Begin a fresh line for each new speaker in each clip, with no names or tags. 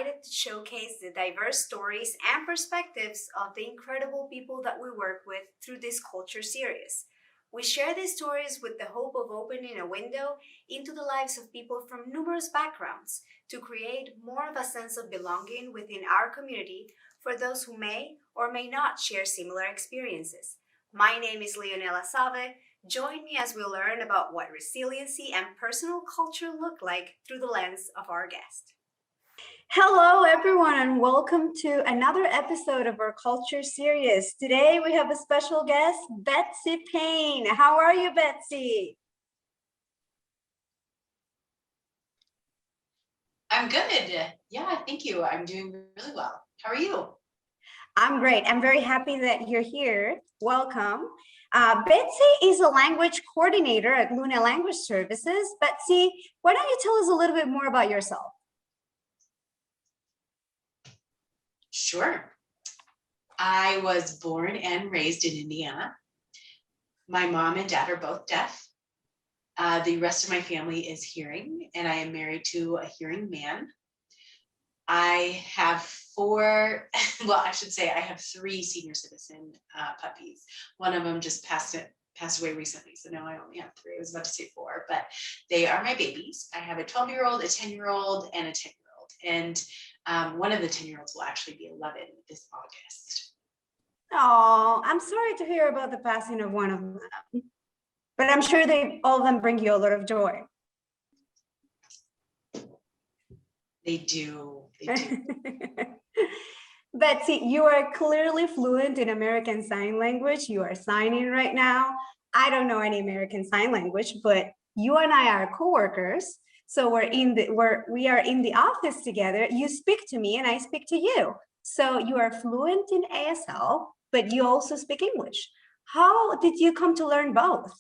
excited to showcase the diverse stories and perspectives of the incredible people that we work with through this culture series. We share these stories with the hope of opening a window into the lives of people from numerous backgrounds to create more of a sense of belonging within our community for those who may or may not share similar experiences. My name is Leonela Save. Join me as we learn about what resiliency and personal culture look like through the lens of our guest. Hello, everyone, and welcome to another episode of our culture series. Today we have a special guest, Betsy Payne. How are you, Betsy?
I'm good. Yeah, thank you. I'm doing really well. How are you?
I'm great. I'm very happy that you're here. Welcome. Betsy is a language coordinator at Luna Language Services. Betsy, why don't you tell us a little bit more about yourself?
Sure. I was born and raised in Indiana. My mom and dad are both deaf. The rest of my family is hearing, and I am married to a hearing man. I have I have 3 senior citizen puppies. One of them just passed away recently, so now I only have 3. I was about to say 4, but they are my babies. I have a 12-year-old, a 10-year-old, and a 10-year-old, and one of the 10-year-olds will actually be 11 this August.
Oh, I'm sorry to hear about the passing of one of them, but I'm sure all of them bring you a lot of joy.
They do.
Betsy, you are clearly fluent in American Sign Language. You are signing right now. I don't know any American Sign Language, but you and I are coworkers. So we are in the office together. You speak to me and I speak to you. So you are fluent in ASL, but you also speak English. How did you come to learn both?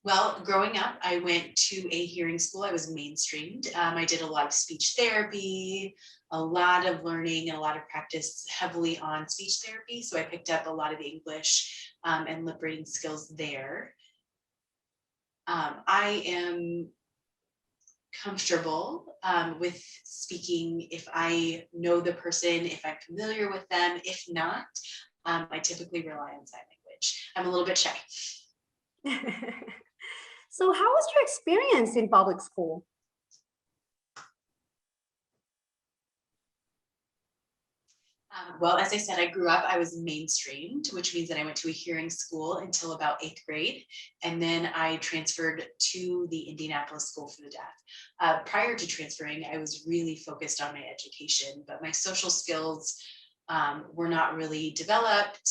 Well, growing up, I went to a hearing school. I was mainstreamed. I did a lot of speech therapy, a lot of learning, and a lot of practice heavily on speech therapy. So I picked up a lot of English and lip reading skills there. I am comfortable with speaking if I know the person, if I'm familiar with them. If not, I typically rely on sign language. I'm a little bit shy.
So how was your experience in public school?
Well, as I said, I grew up, I was mainstreamed, which means that I went to a hearing school until about 8th grade. And then I transferred to the Indianapolis School for the Deaf. Prior to transferring, I was really focused on my education, but my social skills were not really developed.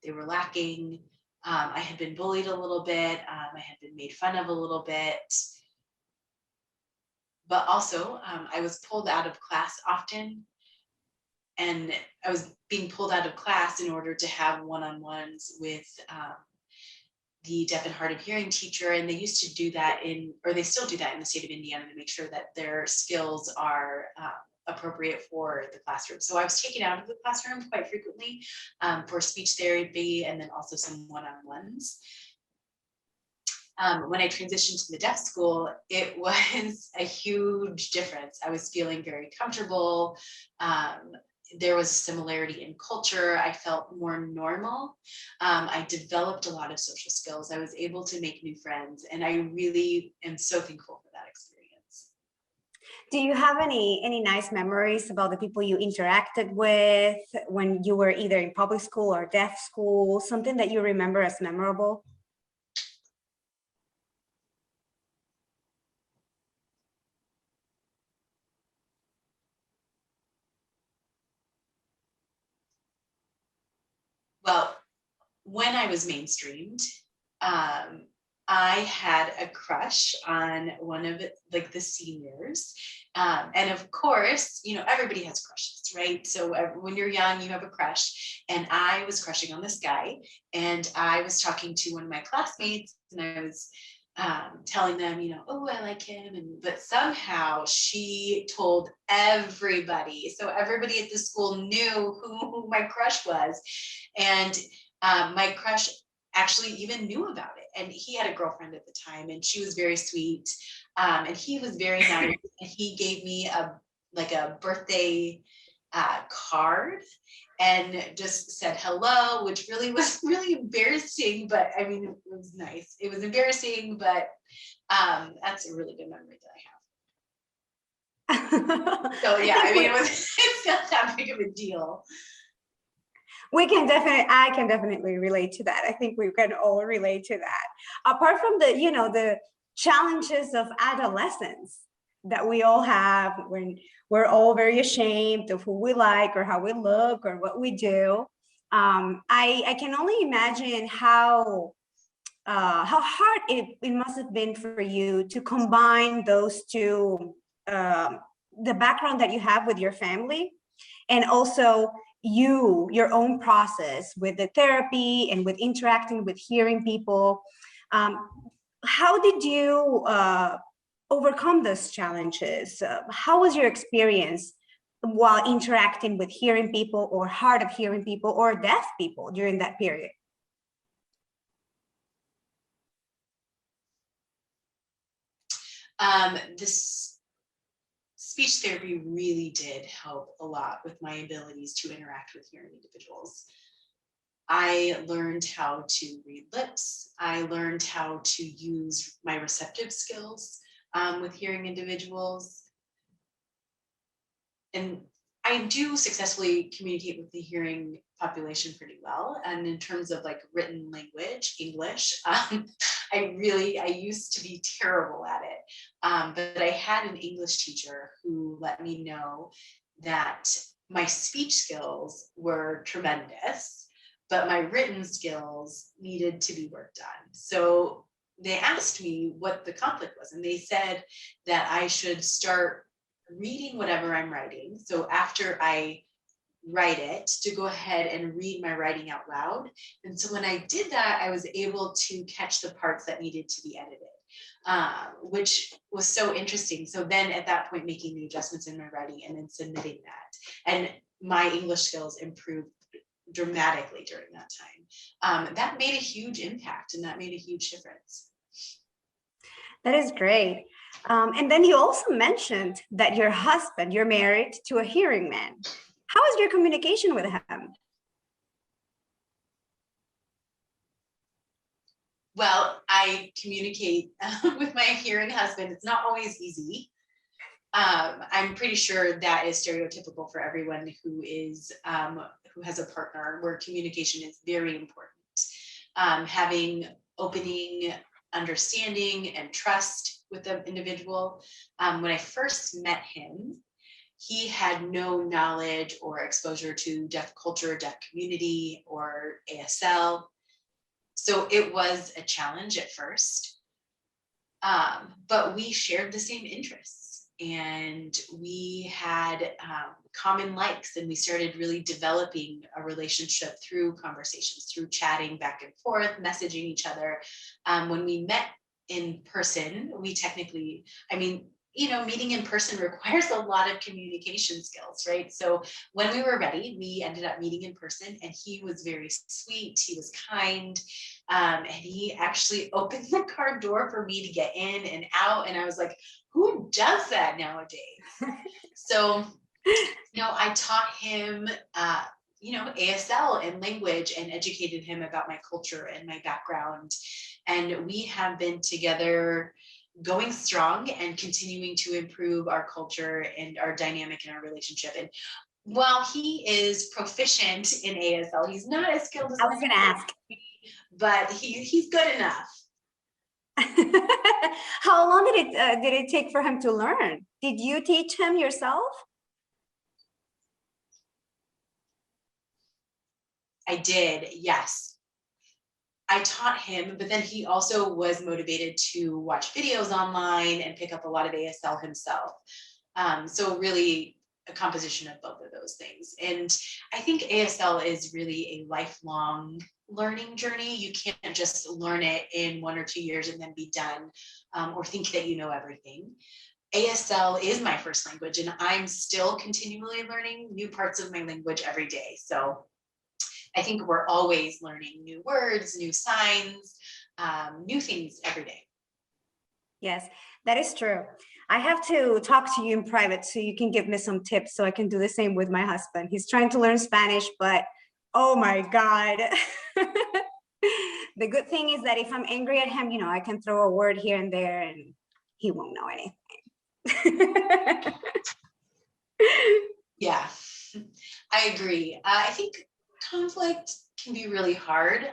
They were lacking. I had been bullied a little bit. I had been made fun of a little bit. But also, I was pulled out of class often. And I was being pulled out of class in order to have one-on-ones with the deaf and hard of hearing teacher. And they used to do that they still do that in the state of Indiana to make sure that their skills are appropriate for the classroom. So I was taken out of the classroom quite frequently for speech therapy and then also some one-on-ones. When I transitioned to the deaf school, it was a huge difference. I was feeling very comfortable. There was a similarity in culture. I felt more normal. I developed a lot of social skills. I was able to make new friends, and I really am so thankful for that experience.
Do you have any nice memories about the people you interacted with when you were either in public school or deaf school, something that you remember as memorable?
Well, when I was mainstreamed, I had a crush on one of the seniors. And of course, everybody has crushes, right? So when you're young, you have a crush. And I was crushing on this guy. And I was talking to one of my classmates, and I was telling them, oh, I like him. But somehow she told everybody. So everybody at the school knew who my crush was. And my crush actually even knew about it. And he had a girlfriend at the time, and she was very sweet. And he was very nice. And he gave me a birthday card and just said hello, which really was really embarrassing, but I mean, it was nice. It was embarrassing, but that's a really good memory that I have. So yeah, I mean, it's not that big of a deal.
I can definitely relate to that. I think we can all relate to that. Apart from the challenges of adolescence that we all have when we're all very ashamed of who we like or how we look or what we do. I can only imagine how hard it must have been for you to combine those two, the background that you have with your family, and also your own process with the therapy and with interacting with hearing people. How did you overcome those challenges? How was your experience while interacting with hearing people or hard of hearing people or deaf people during that period?
This speech therapy really did help a lot with my abilities to interact with hearing individuals. I learned how to read lips. I learned how to use my receptive skills with hearing individuals. And I do successfully communicate with the hearing population pretty well. And in terms of like written language, English, I used to be terrible at it. But I had an English teacher who let me know that my speech skills were tremendous, but my written skills needed to be worked on. So they asked me what the conflict was, and they said that I should start reading whatever I'm writing. So after I write it, to go ahead and read my writing out loud. And so when I did that, I was able to catch the parts that needed to be edited, which was so interesting. So then at that point, making the adjustments in my writing and then submitting that. And my English skills improved dramatically during that time. That made a huge impact, and that made a huge difference.
That is great. And then you also mentioned that you're married to a hearing man. How is your communication with him?
Well, I communicate with my hearing husband. It's not always easy. I'm pretty sure that is stereotypical for everyone who has a partner, where communication is very important. Having opening understanding and trust with the individual. When I first met him, he had no knowledge or exposure to deaf culture, deaf community, or ASL. So it was a challenge at first, but we shared the same interests, and we had common likes, and we started really developing a relationship through conversations, through chatting back and forth, messaging each other. When we met in person, meeting in person requires a lot of communication skills, right? So when we were ready, we ended up meeting in person, and he was very sweet. He was kind. And he actually opened the car door for me to get in and out. And I was like, who does that nowadays? So, I taught him, ASL and language, and educated him about my culture and my background. And we have been together going strong and continuing to improve our culture and our dynamic in our relationship. And while he is proficient in ASL, he's not as skilled as
I was going to ask,
but he's good enough.
How long did it take for him to learn? Did you teach him yourself?
I did, yes. I taught him, but then he also was motivated to watch videos online and pick up a lot of ASL himself. So really a composition of both of those things. And I think ASL is really a lifelong learning journey. You can't just learn it in 1 or 2 years and then be done, or think that you know everything. ASL is my first language, and I'm still continually learning new parts of my language every day. So I think we're always learning new words, new signs, new things every day.
Yes, that is true. I have to talk to you in private so you can give me some tips so I can do the same with my husband. He's trying to learn Spanish, but oh my God. The good thing is that if I'm angry at him, I can throw a word here and there and he won't know anything.
Yeah, I agree. I think conflict can be really hard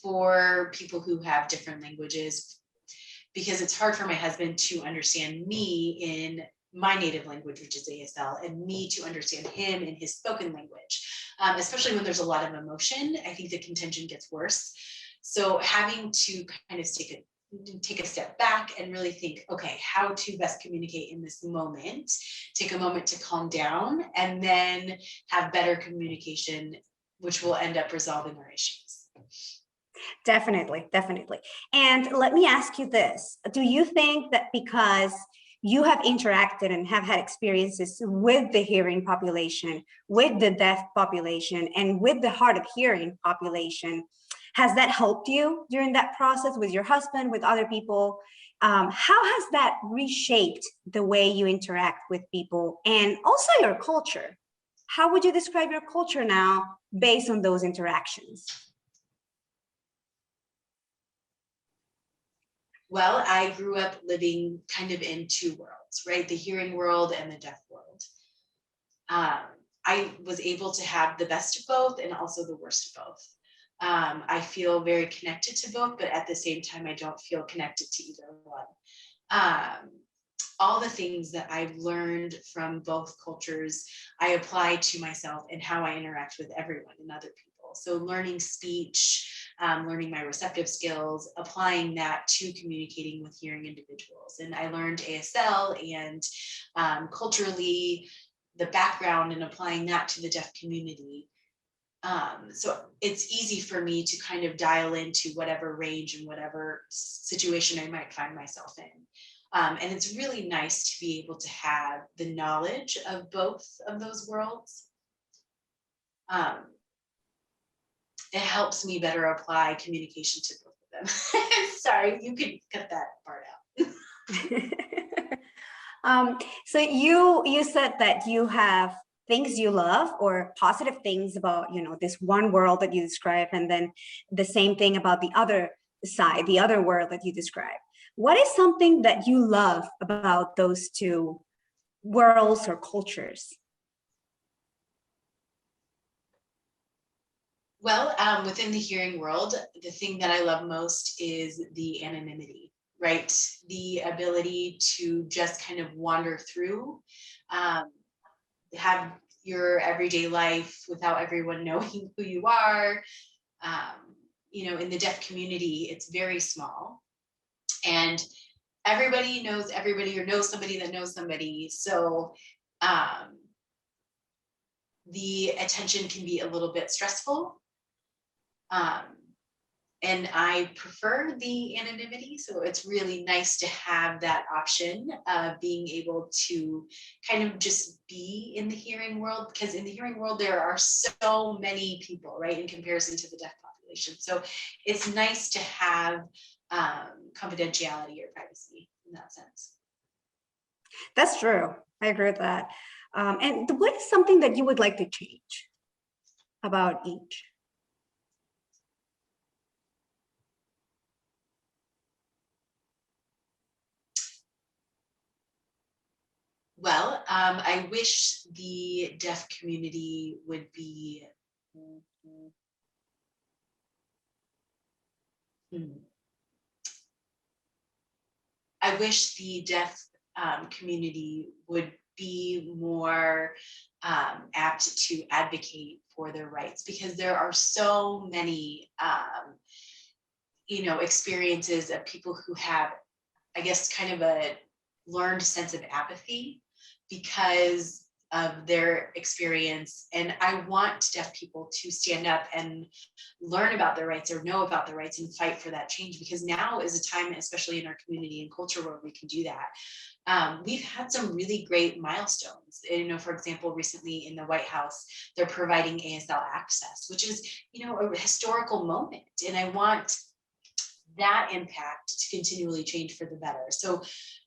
for people who have different languages, because it's hard for my husband to understand me in my native language, which is ASL, and me to understand him in his spoken language, especially when there's a lot of emotion. I think the contention gets worse. So having to kind of take a step back and really think, okay, how to best communicate in this moment, take a moment to calm down, and then have better communication, which will end up resolving our issues.
Definitely, definitely. And let me ask you this. Do you think that because you have interacted and have had experiences with the hearing population, with the deaf population, and with the hard of hearing population, has that helped you during that process with your husband, with other people? How has that reshaped the way you interact with people and also your culture? How would you describe your culture now based on those interactions?
Well, I grew up living kind of in two worlds, right? The hearing world and the deaf world. I was able to have the best of both and also the worst of both. I feel very connected to both, but at the same time, I don't feel connected to either one. All the things that I've learned from both cultures, I apply to myself and how I interact with everyone and other people. So learning speech, learning my receptive skills, applying that to communicating with hearing individuals. And I learned ASL and culturally the background and applying that to the deaf community. So it's easy for me to kind of dial into whatever range and whatever situation I might find myself in. And it's really nice to be able to have the knowledge of both of those worlds. It helps me better apply communication to both of them. Sorry, you could cut that part out.
So you said that you have things you love or positive things about this one world that you describe, and then the same thing about the other side, the other world that you describe. What is something that you love about those two worlds or cultures?
Well, within the hearing world, the thing that I love most is the anonymity, right? The ability to just kind of wander through, have your everyday life without everyone knowing who you are. In the deaf community, it's very small, and everybody knows everybody or knows somebody that knows somebody. So the attention can be a little bit stressful. And I prefer the anonymity. So it's really nice to have that option of being able to kind of just be in the hearing world, because in the hearing world, there are so many people, right, in comparison to the deaf population. So it's nice to have confidentiality or privacy in that sense.
That's true. I agree with that. And what is something that you would like to change about each?
Well, I wish the deaf community would be I wish the deaf community would be more apt to advocate for their rights, because there are so many experiences of people who have, I guess, kind of a learned sense of apathy, because of their experience. And I want deaf people to stand up and learn about their rights or know about their rights and fight for that change, because now is a time, especially in our community and culture, where we can do that. We've had some really great milestones. For example, recently in the White House, they're providing ASL access, which is, a historical moment. And I want that impact to continually change for the better. So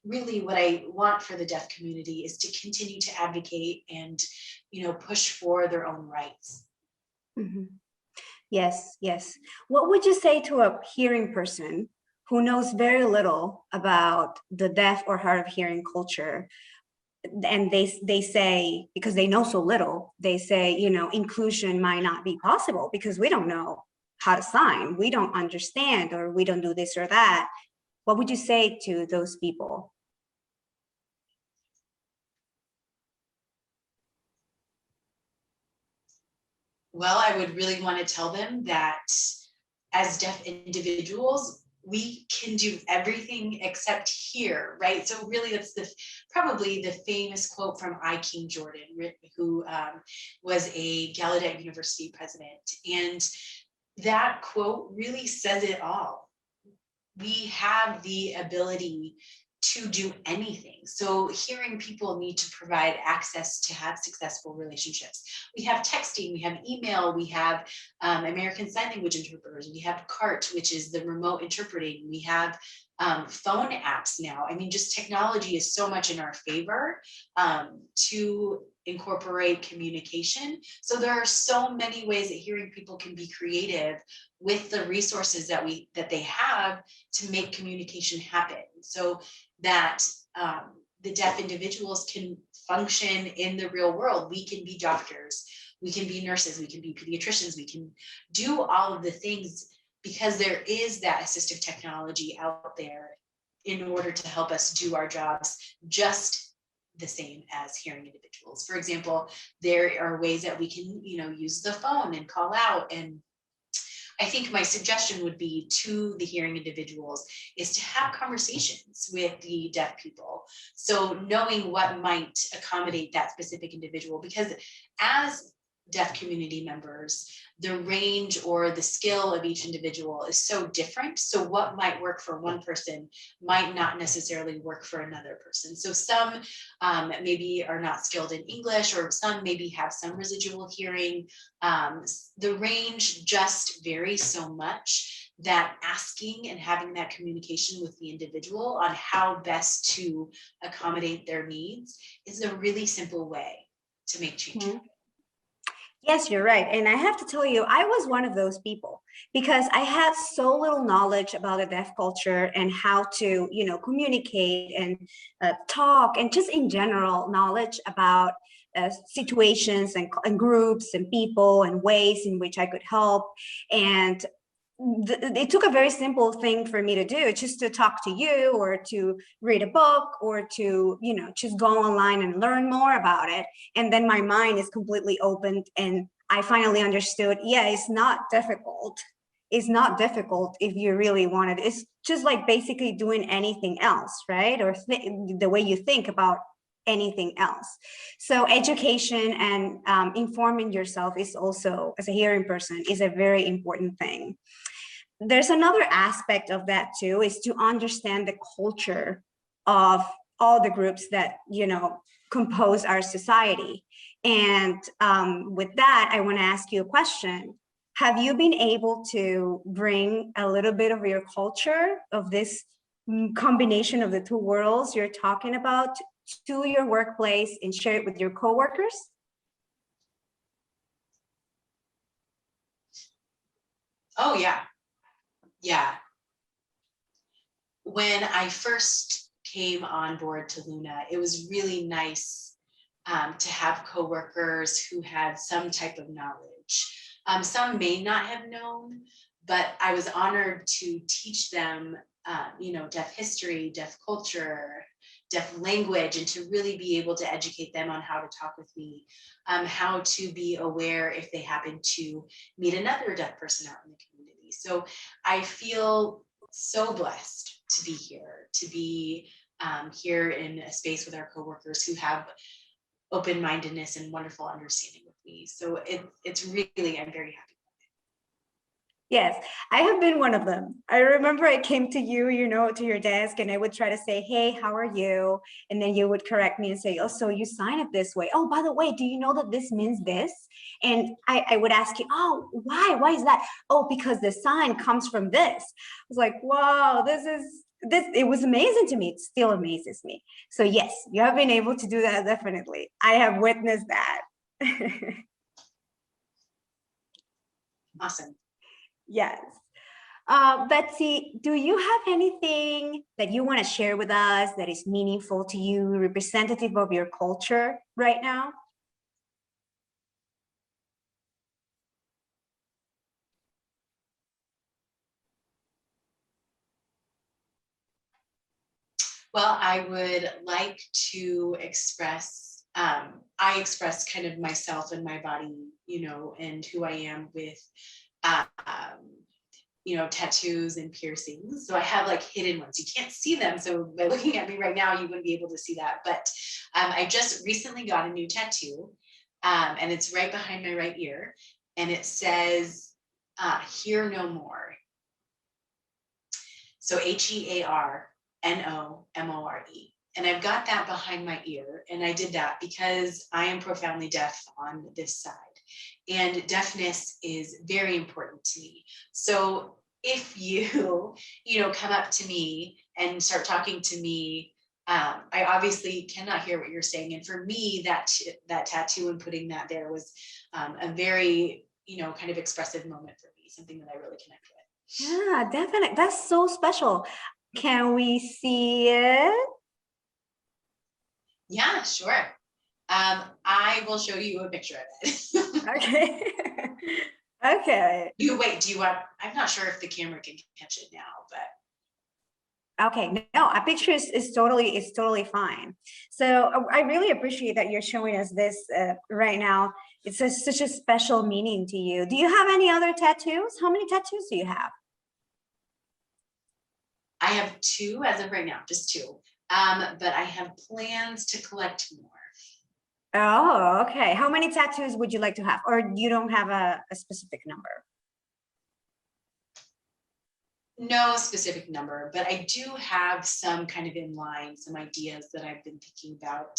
really what I want for the deaf community is to continue to advocate and, push for their own rights.
Mm-hmm. Yes, yes. What would you say to a hearing person who knows very little about the deaf or hard of hearing culture? And they say, because they know so little, they say, inclusion might not be possible because we don't know how to sign, we don't understand, or we don't do this or that. What would you say to those people?
Well, I would really want to tell them that as deaf individuals, we can do everything except hear, right? So really that's probably the famous quote from I. King Jordan, who was a Gallaudet University president. And that quote really says it all. We have the ability to do anything. So hearing people need to provide access to have successful relationships. We have texting, we have email, we have American Sign Language interpreters, we have CART, which is the remote interpreting, we have phone apps now. I mean, just technology is so much in our favor to incorporate communication. So there are so many ways that hearing people can be creative with the resources that they have to make communication happen, so that the deaf individuals can function in the real world. We can be doctors, we can be nurses, we can be pediatricians, we can do all of the things because there is that assistive technology out there in order to help us do our jobs just the same as hearing individuals. For example, there are ways that we can, use the phone and call out. And I think my suggestion would be to the hearing individuals is to have conversations with the deaf people. So knowing what might accommodate that specific individual, because as deaf community members, the range or the skill of each individual is so different. So what might work for one person might not necessarily work for another person. So some maybe are not skilled in English, or some maybe have some residual hearing. The range just varies so much that asking and having that communication with the individual on how best to accommodate their needs is a really simple way to make change.
Mm-hmm. Yes, you're right. And I have to tell you, I was one of those people because I had so little knowledge about the deaf culture and how to, communicate and talk, and just in general knowledge about situations and groups and people and ways in which I could help. And it took a very simple thing for me to do, just to talk to you or to read a book or to, just go online and learn more about it. And then my mind is completely opened and I finally understood, yeah, it's not difficult. It's not difficult if you really want it. It's just like basically doing anything else, right? Or the way you think about anything else. So education and informing yourself is also, as a hearing person, is a very important thing. There's another aspect of that too, is to understand the culture of all the groups that compose our society. And with that, I want to ask you a question. Have you been able to bring a little bit of your culture, of this combination of the two worlds you're talking about, to your workplace and share it with your coworkers?
Oh yeah. Yeah. When I first came on board to Luna, it was really nice to have coworkers who had some type of knowledge. Some may not have known, but I was honored to teach them, deaf history, deaf culture, deaf language, and to really be able to educate them on how to talk with me, how to be aware if they happen to meet another deaf person out in the community. So I feel so blessed to be here, here in a space with our coworkers who have open-mindedness and wonderful understanding with me. So it's really, I'm very happy.
Yes, I have been one of them. I remember I came to you, to your desk, and I would try to say, hey, how are you? And then you would correct me and say, oh, so you sign it this way. Oh, by the way, do you know that this means this? And I would ask you, oh, why? Why is that? Oh, because the sign comes from this. I was like, wow, it was amazing to me. It still amazes me. So yes, you have been able to do that, definitely. I have witnessed that.
Awesome.
Yes. Betsy, do you have anything that you want to share with us that is meaningful to you, representative of your culture right now?
Well, I would like to express, I express kind of myself and my body, and who I am with, um, tattoos and piercings. So I have like hidden ones. You can't see them. So by looking at me right now, you wouldn't be able to see that. But I just recently got a new tattoo, and it's right behind my right ear. And it says, hear no more. So HEARNOMORE. And I've got that behind my ear. And I did that because I am profoundly deaf on this side. And deafness is very important to me. So if you, come up to me and start talking to me, I obviously cannot hear what you're saying. And for me, that tattoo and putting that there was a very, kind of expressive moment for me, something that I really connect with.
Yeah, definitely. That's so special. Can we see it?
Yeah, sure. I will show you a picture of it.
Okay. Okay.
Do you want, I'm not sure if the camera can catch it now, but.
Okay, no, a picture is totally fine. So I really appreciate that you're showing us this right now. It's such a special meaning to you. Do you have any other tattoos? How many tattoos do you have?
I have 2 as of right now, just 2. But I have plans to collect more.
Oh, okay. How many tattoos would you like to have? Or you don't have a specific number?
No specific number, but I do have some kind of in line, some ideas that I've been thinking about,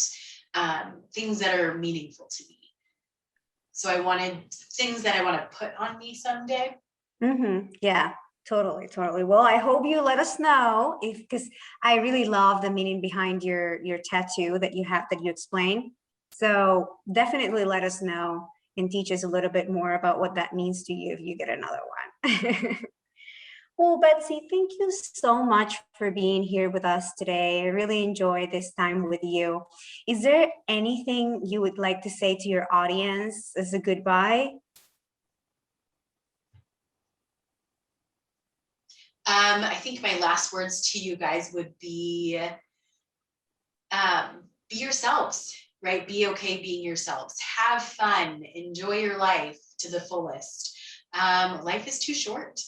things that are meaningful to me. So I wanted things that I want to put on me someday.
Mm-hmm. Yeah, totally. Well, I hope you let us know because I really love the meaning behind your tattoo that you have that you explained. So definitely let us know and teach us a little bit more about what that means to you if you get another one. Well, Betsy, thank you so much for being here with us today. I really enjoyed this time with you. Is there anything you would like to say to your audience as a goodbye?
I think my last words to you guys would be yourselves, right? Be okay being yourselves. Have fun. Enjoy your life to the fullest. Life is too short.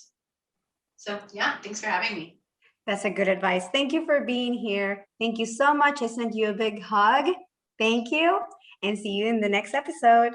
So yeah, thanks for having me.
That's a good advice. Thank you for being here. Thank you so much. I sent you a big hug. Thank you, and see you in the next episode.